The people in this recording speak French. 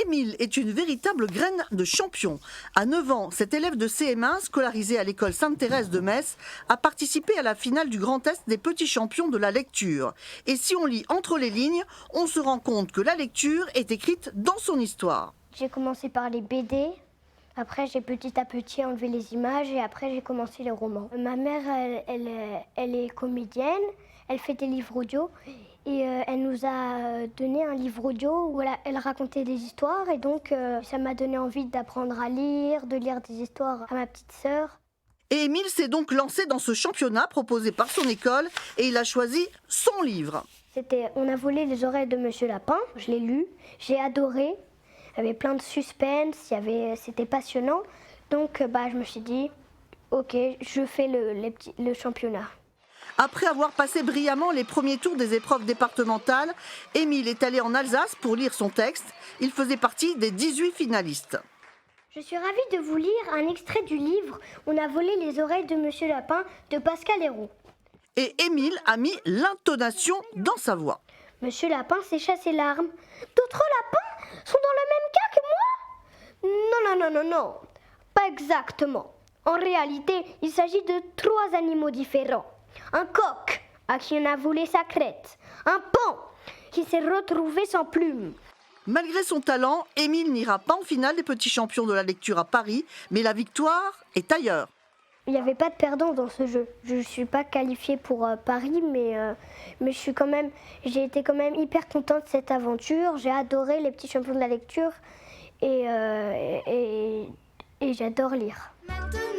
Émile est une véritable graine de champion. À 9 ans, cet élève de CM1, scolarisé à l'école Sainte-Thérèse de Metz, a participé à la finale du Grand Est des petits champions de la lecture. Et si on lit entre les lignes, on se rend compte que la lecture est écrite dans son histoire. J'ai commencé par les BD, après j'ai petit à petit enlevé les images et après j'ai commencé les romans. Ma mère, elle est comédienne, elle fait des livres audio. Et elle nous a donné un livre audio où elle racontait des histoires et donc ça m'a donné envie d'apprendre à lire, de lire des histoires à ma petite sœur. Et Émile s'est donc lancé dans ce championnat proposé par son école et il a choisi son livre. On a volé les oreilles de Monsieur Lapin, je l'ai lu, j'ai adoré, il y avait plein de suspense, c'était passionnant. Donc je me suis dit, ok, je fais le championnat. Après avoir passé brillamment les premiers tours des épreuves départementales, Émile est allé en Alsace pour lire son texte. Il faisait partie des 18 finalistes. Je suis ravie de vous lire un extrait du livre « On a volé les oreilles de Monsieur Lapin » de Pascal Hérault. Et Émile a mis l'intonation dans sa voix. Monsieur Lapin sécha ses larmes. « D'autres lapins sont dans le même cas que moi ?»« Non, pas exactement. En réalité, il s'agit de 3 animaux différents. Un coq à qui on a volé sa crête. Un paon qui s'est retrouvé sans plume. » Malgré son talent, Émile n'ira pas en finale des petits champions de la lecture à Paris, mais la victoire est ailleurs. Il n'y avait pas de perdant dans ce jeu. Je ne suis pas qualifiée pour Paris, mais j'ai été quand même hyper contente de cette aventure. J'ai adoré les petits champions de la lecture et j'adore lire. Maintenant.